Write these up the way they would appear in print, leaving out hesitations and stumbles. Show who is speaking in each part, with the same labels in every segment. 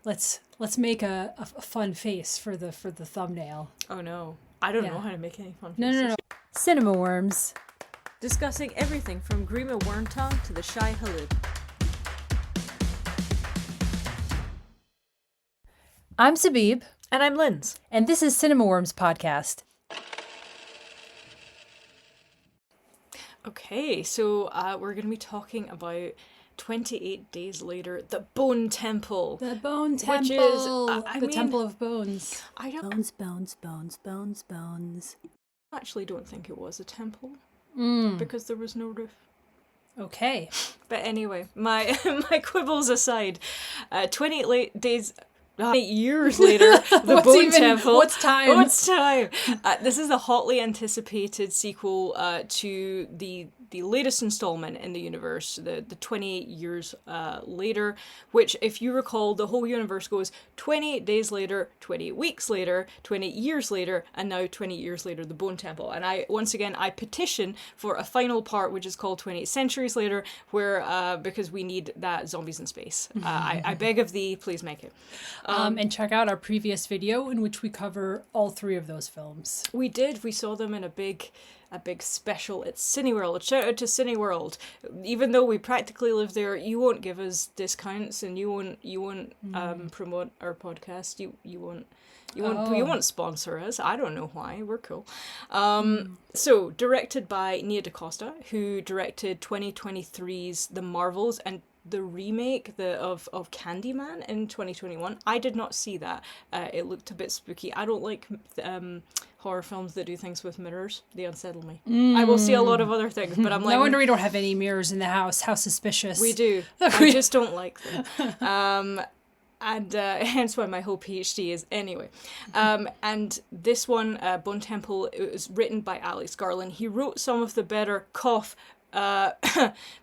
Speaker 1: let's make a fun face for the thumbnail.
Speaker 2: Oh no, I don't know how to make any fun
Speaker 1: No,
Speaker 2: faces.
Speaker 1: no. Cinema Worms.
Speaker 2: Discussing everything from Grima Wormtongue to the Shy Halud.
Speaker 1: I'm Sabib.
Speaker 2: And I'm Linz.
Speaker 1: And this is Cinema Worms Podcast.
Speaker 2: Okay, so we're going to be talking about 28 Days Later, the Bone Temple.
Speaker 1: The Bone Temple.
Speaker 2: Which is, I mean,
Speaker 1: Temple of Bones.
Speaker 2: I don't
Speaker 1: Bones.
Speaker 2: actually don't think it was a temple
Speaker 1: Mm.
Speaker 2: because there was no roof.
Speaker 1: Okay.
Speaker 2: But anyway, my quibbles aside, 28 days... 8 years later, the Bone Temple.
Speaker 1: What's time?
Speaker 2: This is a hotly anticipated sequel to the latest installment in the universe, the 28 years later, which, if you recall, the whole universe goes 28 days later, 28 weeks later, 28 years later, and now 28 years later, the Bone Temple. And I petition for a final part, which is called 28 centuries later, where because we need that zombies in space. I beg of thee, please make it.
Speaker 1: And check out our previous video in which we cover all three of those films.
Speaker 2: We did. We saw them in a big special at Cineworld. Shout out to Cineworld. Even though we practically live there, you won't give us discounts and you won't promote our podcast. You won't sponsor us. I don't know why. We're cool. So directed by Nia DaCosta, who directed 2023's The Marvels and the remake of Candyman in 2021. I did not see that. It looked a bit spooky. I don't like horror films that do things with mirrors. They unsettle me. I will see a lot of other things, but I'm like...
Speaker 1: No wonder we don't have any mirrors in the house. How suspicious.
Speaker 2: We do. I just don't like them. And hence why my whole PhD is anyway. And this one, Bone Temple, it was written by Alex Garland. He wrote some of the better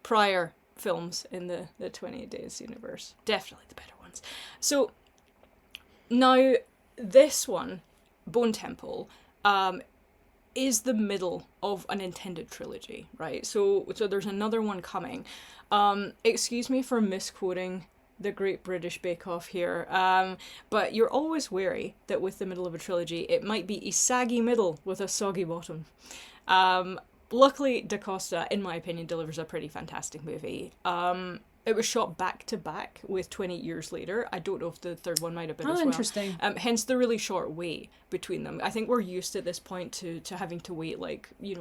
Speaker 2: prior films in the 28 Days universe. Definitely the better ones. So now this one, Bone Temple, is the middle of an intended trilogy, right? So there's another one coming. Excuse me for misquoting the Great British Bake Off here, but you're always wary that with the middle of a trilogy, it might be a saggy middle with a soggy bottom. Luckily, DaCosta, in my opinion, delivers a pretty fantastic movie. It was shot back to back with 28 years later. I don't know if the third one might have been as well.
Speaker 1: Interesting.
Speaker 2: Hence the really short wait between them. I think we're used at this point to having to wait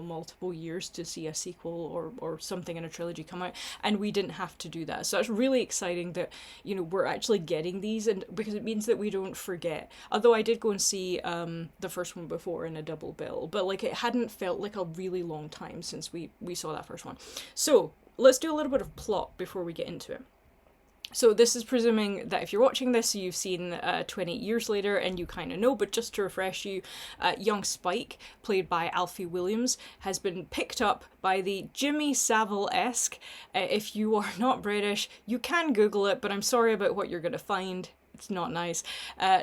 Speaker 2: multiple years to see a sequel or something in a trilogy come out, and we didn't have to do that. So it's really exciting that we're actually getting these, and because it means that we don't forget. Although I did go and see the first one before in a double bill, but it hadn't felt like a really long time since we saw that first one. So let's do a little bit of plot before we get into it. So this is presuming that if you're watching this, you've seen 28 years later and you kind of know, but just to refresh you, young Spike, played by Alfie Williams, has been picked up by the Jimmy Savile-esque. If you are not British, you can Google it, but I'm sorry about what you're going to find. It's not nice.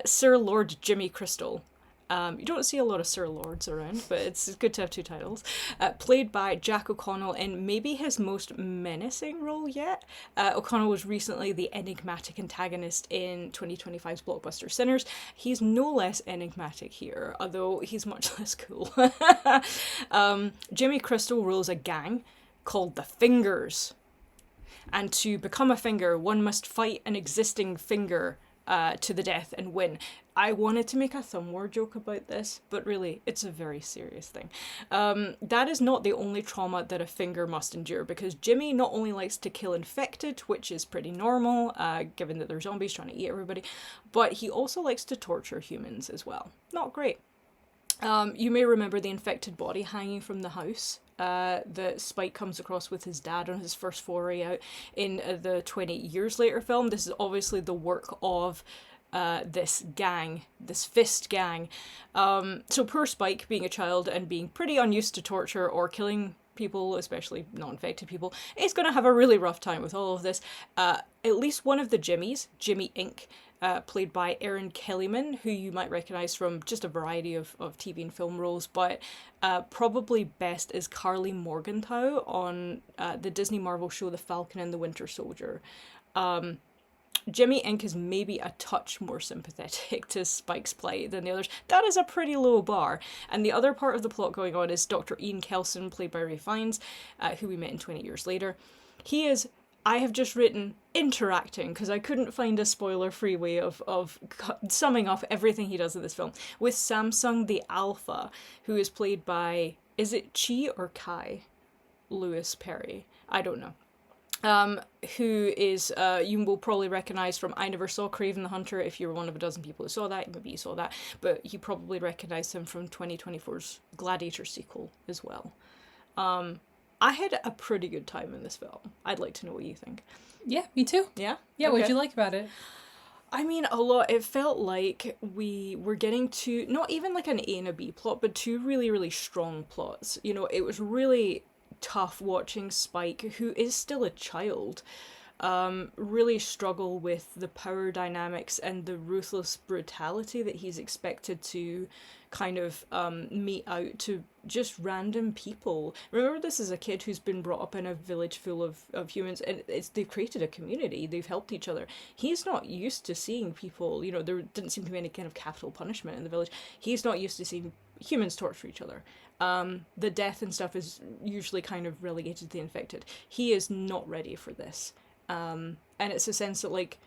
Speaker 2: Sir Lord Jimmy Crystal. You don't see a lot of Sir Lords around, but it's good to have two titles. Played by Jack O'Connell in maybe his most menacing role yet. O'Connell was recently the enigmatic antagonist in 2025's blockbuster Sinners. He's no less enigmatic here, although he's much less cool. Jimmy Crystal rules a gang called the Fingers. And to become a finger, one must fight an existing finger to the death and win. I wanted to make a thumb war joke about this, but really, it's a very serious thing. That is not the only trauma that a finger must endure, because Jimmy not only likes to kill infected, which is pretty normal, given that they're zombies trying to eat everybody, but he also likes to torture humans as well. Not great. You may remember the infected body hanging from the house that Spike comes across with his dad on his first foray out in the 20 years later film. This is obviously the work of this gang, this fist gang. So poor Spike, being a child and being pretty unused to torture or killing people, especially non-infected people, is going to have a really rough time with all of this. At least one of the Jimmys, Jimmy Inc., played by Erin Kellyman, who you might recognise from just a variety of TV and film roles, but probably best is Carly Morgenthau on the Disney Marvel show The Falcon and the Winter Soldier. Jimmy Inc. is maybe a touch more sympathetic to Spike's plight than the others. That is a pretty low bar. And the other part of the plot going on is Dr. Ian Kelson, played by Ray Fiennes, who we met in 20 Years Later. He is, I have just written interacting, because I couldn't find a spoiler-free way of summing up everything he does in this film, with Samsung the Alpha, who is played by, is it Chi or Kai? Lewis Perry. I don't know. Who is, you will probably recognise from I Never Saw Craven the Hunter. If you were one of a dozen people who saw that, maybe you saw that, but you probably recognise him from 2024's Gladiator sequel as well. I had a pretty good time in this film. I'd like to know what you think.
Speaker 1: Yeah, me too.
Speaker 2: Yeah?
Speaker 1: Yeah, what did you like about it?
Speaker 2: I mean, a lot. It felt like we were getting to, not even like an A and a B plot, but two really, really strong plots. You know, it was really tough watching Spike, who is still a child, really struggle with the power dynamics and the ruthless brutality that he's expected to kind of mete out to just random people. Remember, this is a kid who's been brought up in a village full of humans, and they've created a community, they've helped each other. He's not used to seeing people, you know, there didn't seem to be any kind of capital punishment in the village. He's not used to seeing humans torture each other. The death and stuff is usually kind of relegated to the infected. He is not ready for this. And it's a sense that, like,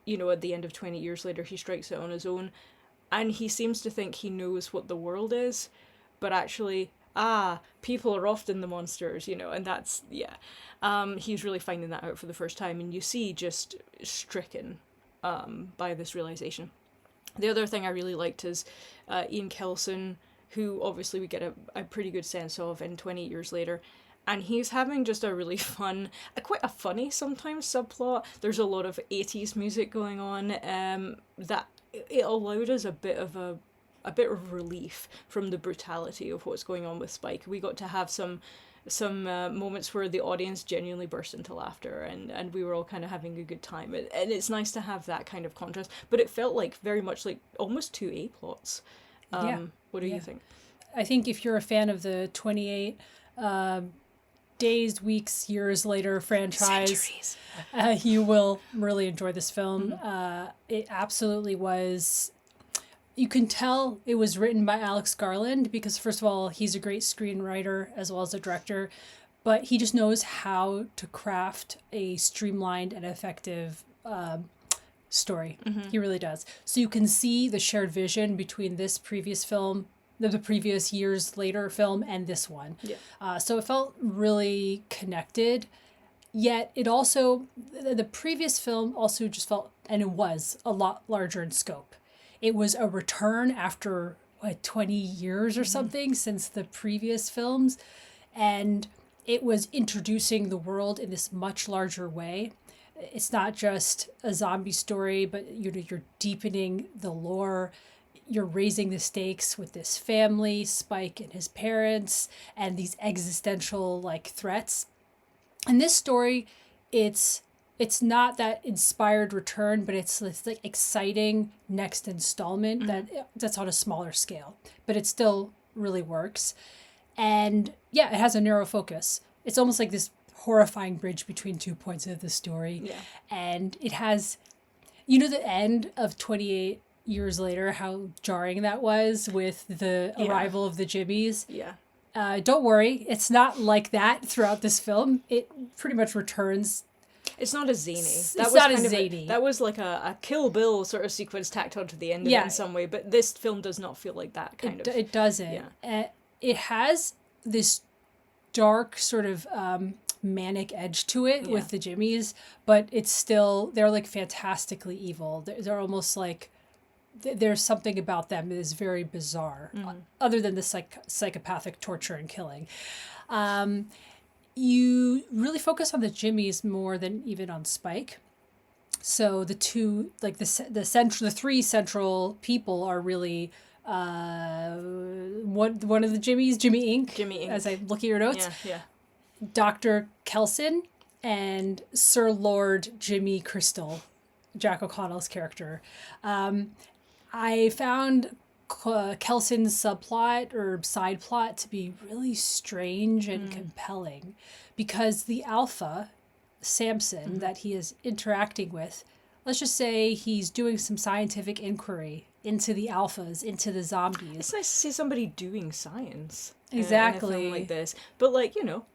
Speaker 2: you know, at the end of 20 Years Later, he strikes out on his own, and he seems to think he knows what the world is, but actually, people are often the monsters, you know, and that's, yeah. He's really finding that out for the first time, and you see just stricken by this realization. The other thing I really liked is Ian Kelson, who obviously we get a pretty good sense of in 20 Years Later. And he's having just a really fun, quite a funny sometimes subplot. There's a lot of 80s music going on that it allowed us a bit of relief from the brutality of what's going on with Spike. We got to have some moments where the audience genuinely burst into laughter, and we were all kind of having a good time. And it's nice to have that kind of contrast. But it felt like very much like almost two A plots. What do you think?
Speaker 1: I think if you're a fan of the 28 days, weeks, years later franchise, you will really enjoy this film. It absolutely was. You can tell it was written by Alex Garland because, first of all, he's a great screenwriter as well as a director, but he just knows how to craft a streamlined and effective story. He really does. So you can see the shared vision between this previous film, the previous Years Later film, and this one. Yeah. So it felt really connected, yet it also, the previous film also just felt, and it was, a lot larger in scope. It was a return after, 20 years or something since the previous films, and it was introducing the world in this much larger way. It's not just a zombie story, but you're deepening the lore. You're raising the stakes with this family, Spike and his parents, and these existential threats. And this story, it's not that inspired return, but it's this exciting next installment that's on a smaller scale, but it still really works. And yeah, it has a narrow focus. It's almost like this horrifying bridge between 2 points of the story. Yeah. And it has, the end of 28 Years Later, how jarring that was with the arrival of the Jimmies. Yeah. Don't worry, it's not like that throughout this film. It pretty much returns.
Speaker 2: It's not as zany.
Speaker 1: It's not as zany.
Speaker 2: That was like a Kill Bill sort of sequence tacked onto the end of it in some way, but this film does not feel like that kind of.
Speaker 1: It doesn't. Yeah. It has this dark sort of manic edge to it with the Jimmies, but it's still, they're fantastically evil. They're almost like, there's something about them that is very bizarre, other than the psychopathic torture and killing. You really focus on the Jimmies more than even on Spike. So the two, the three central people are really one of the Jimmies, Jimmy Inc. As I look at your notes. Yeah. Dr. Kelson and Sir Lord Jimmy Crystal, Jack O'Connell's character. I found Kelson's subplot or side plot to be really strange and compelling, because the alpha, Samson, that he is interacting with, let's just say he's doing some scientific inquiry into the alphas, into the zombies.
Speaker 2: It's nice to see somebody doing science.
Speaker 1: Exactly.
Speaker 2: In a film like this. But, like, you know,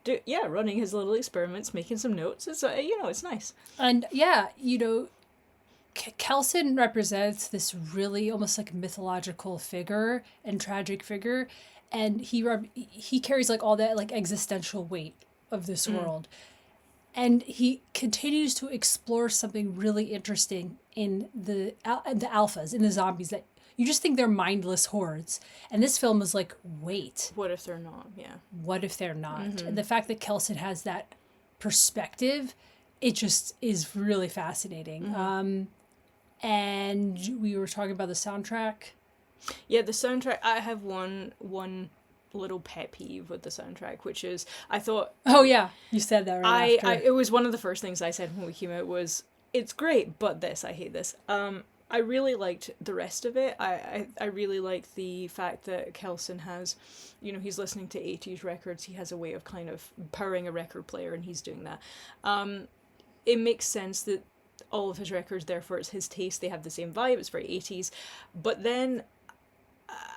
Speaker 2: running his little experiments, making some notes. It's, you know, it's nice.
Speaker 1: And, yeah, you know, Kelson represents this really almost like mythological figure and tragic figure. And he carries, like, all that, like, existential weight of this world. And he continues to explore something really interesting in the alphas, in the zombies, that you just think they're mindless hordes. And this film is like, wait.
Speaker 2: What if they're not? Yeah.
Speaker 1: What if they're not? And the fact that Kelson has that perspective, it just is really fascinating. And we were talking about the soundtrack.
Speaker 2: Yeah, the soundtrack, I have one little pet peeve with the soundtrack, which is, I thought...
Speaker 1: Oh, yeah. You said that right after.
Speaker 2: It was one of the first things I said when we came out was, it's great, but I hate this. I really liked the rest of it. I really like the fact that Kelson has, you know, he's listening to 80s records. He has a way of kind of powering a record player, and he's doing that. It makes sense that all of his records, therefore it's his taste, they have the same vibe, it's very 80s. But then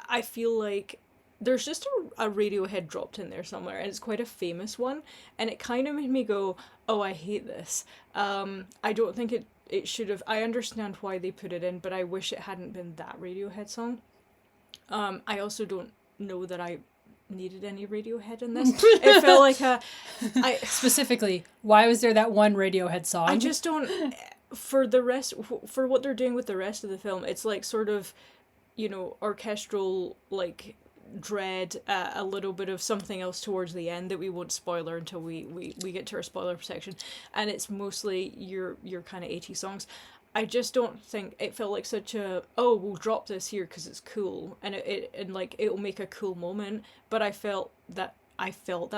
Speaker 2: I feel like there's just a Radiohead dropped in there somewhere, and it's quite a famous one, and it kind of made me go, oh, I hate this. I don't think it should have... I understand why they put it in, but I wish it hadn't been that Radiohead song. I also don't know that I needed any Radiohead in this. It felt like
Speaker 1: Specifically, why was there that one Radiohead song?
Speaker 2: I just don't... For the rest... For what they're doing with the rest of the film, it's like sort of, you know, orchestral, like... dread, a little bit of something else towards the end that we won't spoiler until we get to our spoiler section, and it's mostly your kind of 80s songs. I just don't think it felt like such a, oh, we'll drop this here because it's cool, and and like it'll make a cool moment, but I felt that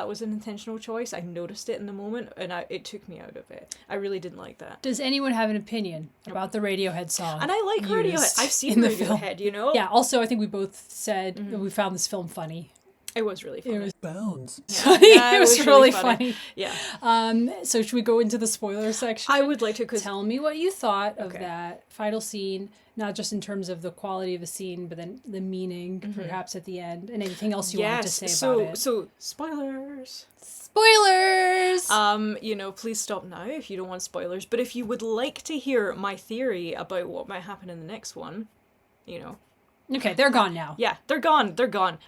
Speaker 2: was an intentional choice. I noticed it in the moment, and it took me out of it. I really didn't like that.
Speaker 1: Does anyone have an opinion about the Radiohead song?
Speaker 2: And I like Radiohead. I've seen Radiohead, you know?
Speaker 1: Yeah, also I think we both said that we found this film funny.
Speaker 2: It was really funny.
Speaker 1: It was
Speaker 3: bounds.
Speaker 1: Yeah, it was really funny.
Speaker 2: Yeah.
Speaker 1: So should we go into the spoiler section?
Speaker 2: I would like to.
Speaker 1: Tell me what you thought of that final scene, not just in terms of the quality of the scene, but then the meaning, perhaps, at the end, and anything else you wanted to say about it.
Speaker 2: So, spoilers.
Speaker 1: Spoilers!
Speaker 2: You know, please stop now if you don't want spoilers, but if you would like to hear my theory about what might happen in the next one, you know.
Speaker 1: Okay, they're gone now.
Speaker 2: Yeah, they're gone.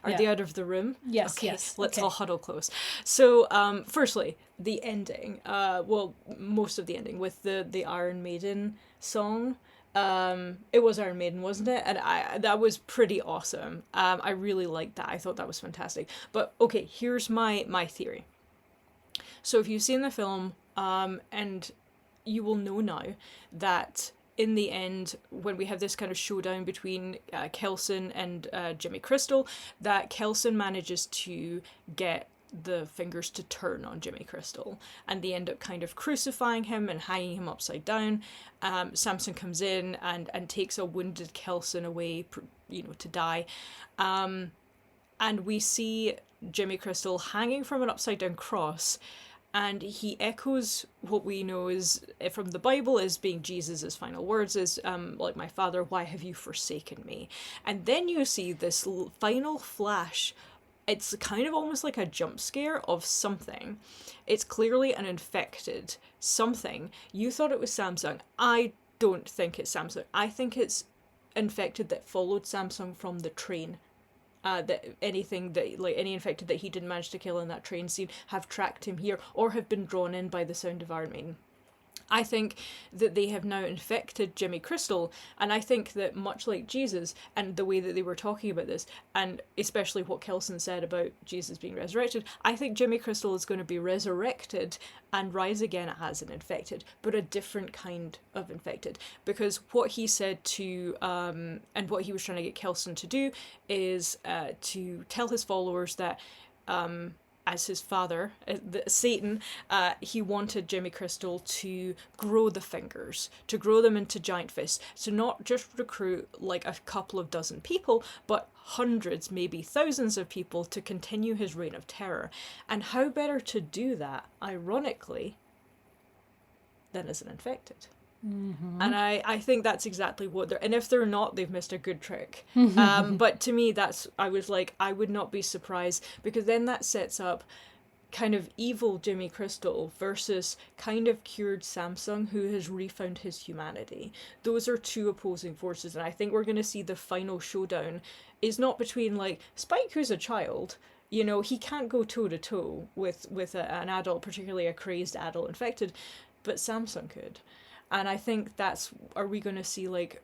Speaker 2: Are they out of the room?
Speaker 1: Yes,
Speaker 2: okay,
Speaker 1: yes.
Speaker 2: Let's all huddle close. So, firstly, the ending. Well, most of the ending with the Iron Maiden song. It was Iron Maiden, wasn't it? And that was pretty awesome. I really liked that. I thought that was fantastic. But okay, here's my theory. So if you've seen the film, and you will know now that in the end, when we have this kind of showdown between Kelson and Jimmy Crystal, that Kelson manages to get the fingers to turn on Jimmy Crystal, and they end up kind of crucifying him and hanging him upside down. Samson comes in and takes a wounded Kelson away, you know, to die. And we see Jimmy Crystal hanging from an upside down cross, and he echoes what we know is from the Bible as being Jesus' final words is, like, my Father, why have you forsaken me? And then you see this final flash. It's kind of almost like a jump scare of something. It's clearly an infected something. You thought it was Samsung. I don't think it's Samsung. I think it's infected that followed Samsung from the train. That anything that, like, any infected that he didn't manage to kill in that train scene have tracked him here or have been drawn in by the sound of Iron Maiden. I think that they have now infected Jimmy Crystal, and I think that much like Jesus, and the way that they were talking about this, and especially what Kelson said about Jesus being resurrected, I think Jimmy Crystal is going to be resurrected and rise again as an infected, but a different kind of infected. Because what he said to, and what he was trying to get Kelson to do, is to tell his followers that, as his father, Satan, he wanted Jimmy Crystal to grow the fingers, to grow them into giant fists, to not just recruit like a couple of dozen people, but hundreds, maybe thousands of people to continue his reign of terror. And how better to do that, ironically, than as an infected? And I think that's exactly what they're... And if they're not, they've missed a good trick. But to me, I was like, I would not be surprised, because then that sets up kind of evil Jimmy Crystal versus kind of cured Samsung, who has refound his humanity. Those are two opposing forces, and I think we're going to see the final showdown is not between, like, Spike, who's a child. You know, he can't go toe-to-toe with an adult, particularly a crazed adult infected, but Samsung could. And I think are we going to see, like,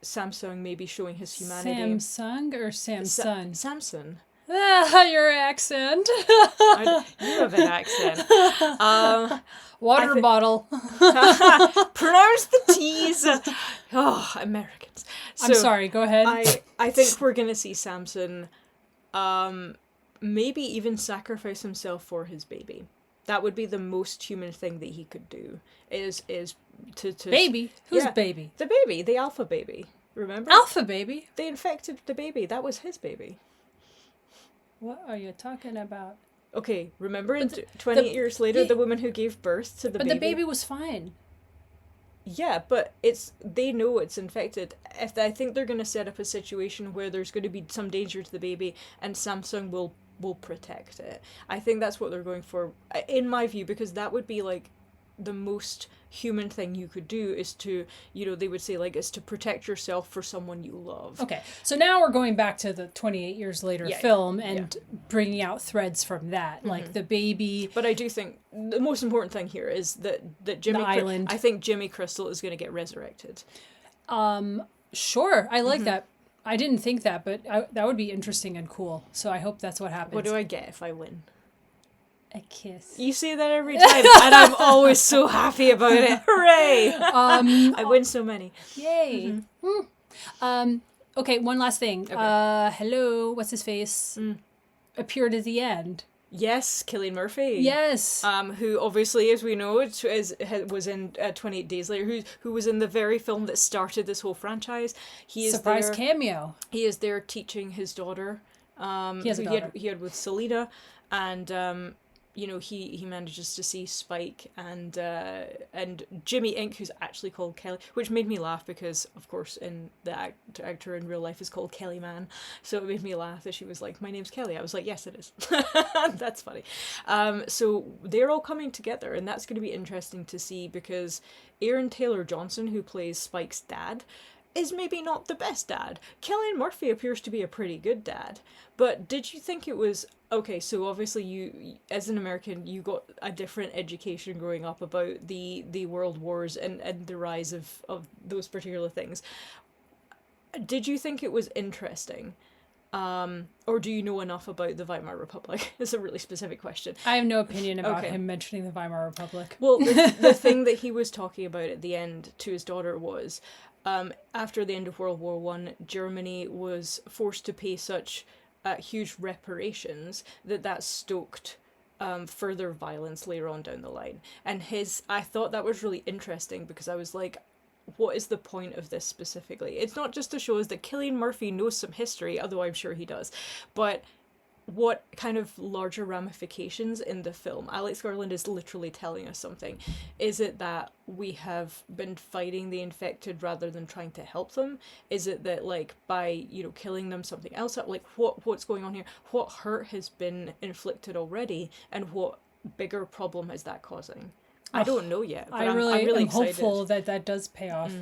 Speaker 2: Samsung maybe showing his humanity?
Speaker 1: Samsung or Samsung?
Speaker 2: Samson.
Speaker 1: Ah, your accent.
Speaker 2: You have an accent.
Speaker 1: Water bottle.
Speaker 2: Pronounce the T's. Oh, Americans. So
Speaker 1: I'm sorry, go ahead.
Speaker 2: I think we're going to see Samson maybe even sacrifice himself for his baby. That would be the most human thing that he could do, is to
Speaker 1: baby? Who's baby?
Speaker 2: The baby, the alpha baby. Remember?
Speaker 1: Alpha baby?
Speaker 2: They infected the baby. That was his baby.
Speaker 1: What are you talking about?
Speaker 2: Okay, remember 28 years later, the woman who gave birth to the baby?
Speaker 1: But the baby was fine.
Speaker 2: Yeah, but they know it's infected. I think they're going to set up a situation where there's going to be some danger to the baby, and Samsung will protect it. I think that's what they're going for, in my view, because that would be, like, the most human thing you could do, is to, you know, they would say, like, is to protect yourself for someone you love.
Speaker 1: Okay, so now we're going back to the 28 years later film and bringing out threads from that, like the baby.
Speaker 2: But I do think the most important thing here is that Jimmy...
Speaker 1: island.
Speaker 2: I think Jimmy Crystal is going to get resurrected.
Speaker 1: Sure, I like that. I didn't think that, but that would be interesting and cool. So I hope that's what happens.
Speaker 2: What do I get if I win?
Speaker 1: A kiss.
Speaker 2: You say that every time, and I'm always so happy about it. Hooray! I win so many.
Speaker 1: Yay. Okay, one last thing. Okay. Hello, what's his face? Appeared at the end.
Speaker 2: Yes, Cillian Murphy.
Speaker 1: Yes.
Speaker 2: Who obviously, as we know, was in 28 Days Later, who was in the very film that started this whole franchise. He is
Speaker 1: surprise cameo.
Speaker 2: He is there teaching his daughter.
Speaker 1: He has a daughter.
Speaker 2: He had with Selena, and you know, he manages to see Spike and Jimmy Inc., who's actually called Kelly, which made me laugh because, of course, in the actor in real life is called Kelly Man, so it made me laugh that she was like, my name's Kelly. I was like, yes, it is. That's funny. So they're all coming together, and that's going to be interesting to see, because Aaron Taylor Johnson, who plays Spike's dad, is maybe not the best dad. Cillian Murphy appears to be a pretty good dad. But did you think it was... Okay, so obviously you, as an American, you got a different education growing up about the world wars and the rise of those particular things. Did you think it was interesting? Or do you know enough about the Weimar Republic? It's a really specific question.
Speaker 1: I have no opinion about him mentioning the Weimar Republic.
Speaker 2: Well, the thing that he was talking about at the end to his daughter was... after the end of World War I, Germany was forced to pay such huge reparations that stoked further violence later on down the line. And I thought that was really interesting, because I was like, what is the point of this specifically? It's not just to show us that Cillian Murphy knows some history, although I'm sure he does, but what kind of larger ramifications in the film? Alex Garland is literally telling us something. Is it that we have been fighting the infected rather than trying to help them? Is it that, like, by, you know, killing them, something else, like, what's going on here? What hurt has been inflicted already, and what bigger problem is that causing? I don't know yet, but I'm really excited.
Speaker 1: Hopeful that does pay off.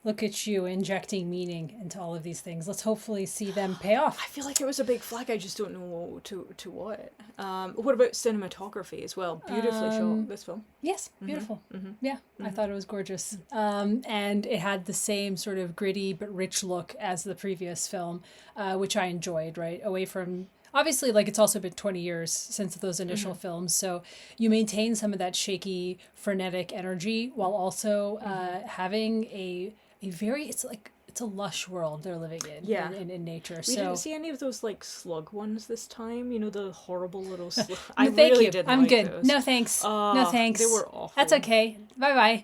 Speaker 1: Look at you injecting meaning into all of these things. Let's hopefully see them pay off.
Speaker 2: I feel like it was a big flag. I just don't know to what. What about cinematography as well? Beautifully shot, this film.
Speaker 1: Yes, beautiful. Yeah, I thought it was gorgeous. And it had the same sort of gritty but rich look as the previous film, which I enjoyed, right? Away from... Obviously, like, it's also been 20 years since those initial films, so you maintain some of that shaky, frenetic energy while also having a very... It's a lush world they're living in, in nature.
Speaker 2: We didn't see any of those, like, slug ones this time, you know, the horrible little slug.
Speaker 1: No, thank you. I'm good. Those. No thanks. No thanks.
Speaker 2: They were awful.
Speaker 1: That's okay. Bye-bye.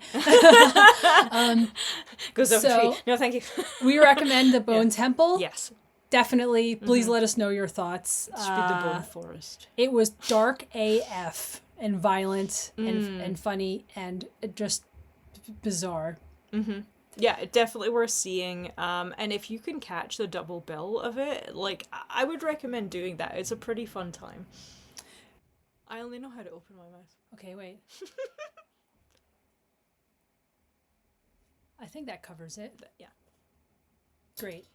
Speaker 2: Goes up the tree. No, thank you.
Speaker 1: We recommend The Bone Temple.
Speaker 2: Yes.
Speaker 1: Definitely. Please let us know your thoughts.
Speaker 2: Let's read The Bone Forest.
Speaker 1: It was dark AF and violent and funny and just bizarre.
Speaker 2: Yeah, it definitely worth seeing. And if you can catch the double bill of it, like I would recommend doing that. It's a pretty fun time. I only know how to open my mouth.
Speaker 1: Okay, wait. I think that covers it.
Speaker 2: Yeah.
Speaker 1: Great.